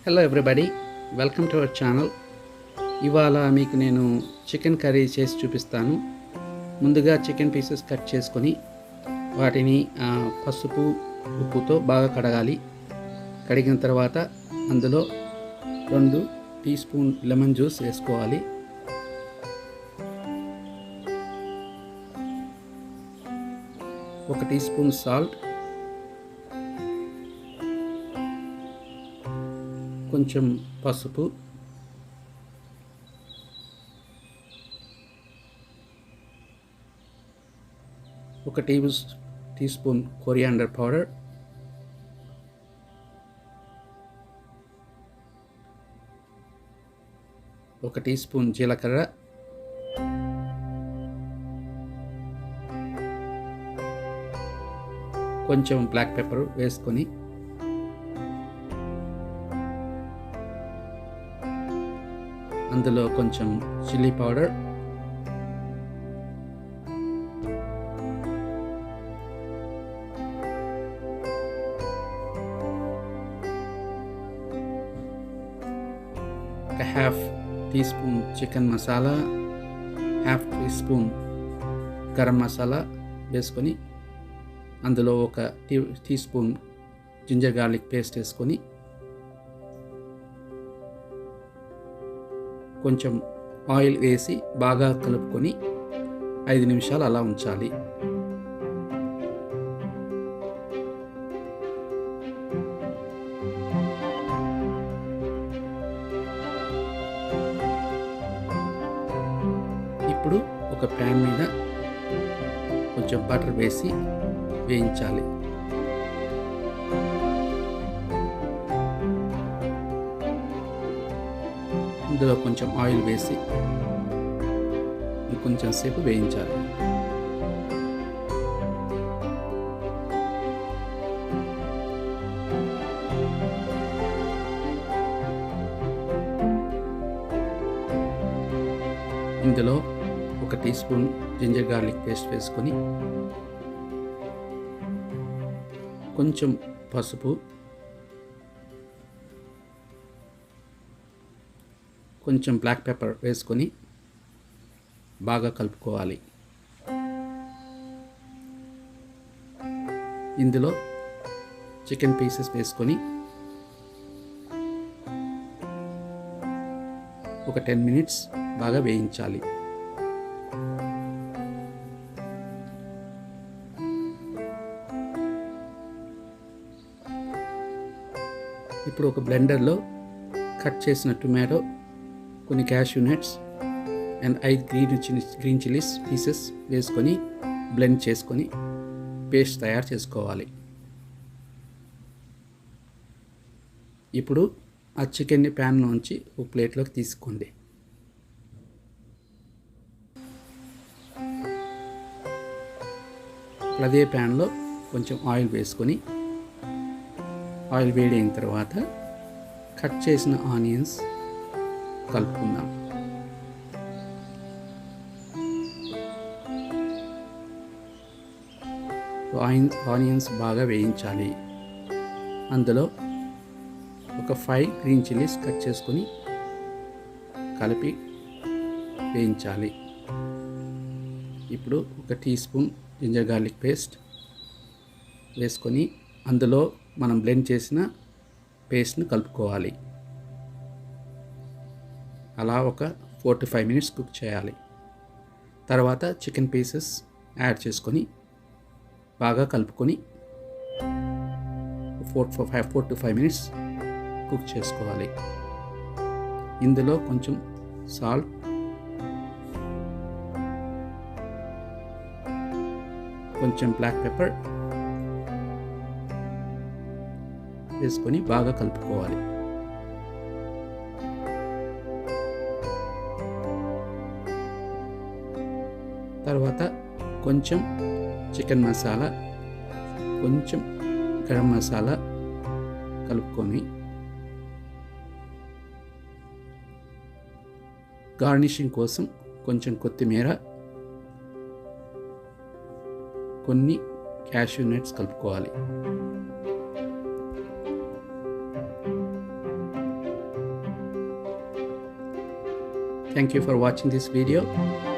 Hello everybody, welcome to our channel. ఇవాళ మీకు నేను చికెన్ కర్రీ చేసి చూపిస్తాను. ముందుగా చికెన్ పీసెస్ కట్ చేసుకొని వాటిని పసుపు ఉప్పుతో బాగా కడగాలి. కడిగిన తర్వాత అందులో 2 టీ స్పూన్ లెమన్ జ్యూస్ వేసుకోవాలి. ఒక టీ స్పూన్ సాల్ట్, కొంచెం పసుపు, ఒక టీ స్పూన్ కొరియాండర్ పౌడర్, ఒక టీ స్పూన్ జీలకర్ర, కొంచెం బ్లాక్ పెప్పర్ వేసుకొని అందులో కొంచెం చిల్లీ పౌడర్, ఒక half teaspoon chicken masala, half teaspoon garam masala వేసుకొని అందులో ఒక teaspoon ginger garlic paste వేసుకొని కొంచెం ఆయిల్ వేసి బాగా కలుపుకొని 5 నిమిషాలు అలా ఉంచాలి. ఇప్పుడు ఒక ప్యాన్ మీద కొంచెం బటర్ వేసి వేయించాలి. ఇందులో కొంచెం ఆయిల్ వేసి కొంచెం సేపు వేయించాలి. ఇందులో ఒక teaspoon ginger garlic paste వేసుకొని కొంచెం పసుపు, కొంచెం బ్లాక్ పెప్పర్ వేసుకొని బాగా కలుపుకోవాలి. ఇందులో చికెన్ పీసెస్ వేసుకొని ఒక 10 మినిట్స్ బాగా వేయించాలి. ఇప్పుడు ఒక బ్లెండర్లో కట్ చేసిన టొమాటో, కొన్ని cashew nuts and 5 green chillies pieces వేసుకొని బ్లెండ్ చేసుకొని పేస్ట్ తయారు చేసుకోవాలి. ఇప్పుడు ఆ చికెన్ని ప్యాన్లోంచి ఒక ప్లేట్లోకి తీసుకోండి. అదే ప్యాన్లో కొంచెం ఆయిల్ వేసుకొని ఆయిల్ వేడైన తర్వాత కట్ చేసిన ఆనియన్స్ కలుపుకుందాం. ఆనియన్స్ బాగా వేయించాలి. అందులో ఒక 5 గ్రీన్ చిల్లీస్ కట్ చేసుకొని కలిపి వేయించాలి. ఇప్పుడు ఒక teaspoon ginger garlic paste వేసుకొని అందులో మనం బ్లెండ్ చేసిన పేస్ట్ని కలుపుకోవాలి. అలా ఒక 4 to 5 మినిట్స్ కుక్ చేయాలి. తర్వాత చికెన్ పీసెస్ యాడ్ చేసుకొని బాగా కలుపుకొని 4 to 5 మినిట్స్ కుక్ చేసుకోవాలి. ఇందులో కొంచెం సాల్ట్, కొంచెం బ్లాక్ పెప్పర్ వేసుకొని బాగా కలుపుకోవాలి. తర్వాత కొంచెం చికెన్ మసాలా, కొంచెం గరం మసాలా కలుపుకొని గార్నిషింగ్ కోసం కొంచెం కొత్తిమీర, కొన్ని క్యాష్యూ నట్స్ కలుపుకోవాలి. Thank you for watching this video.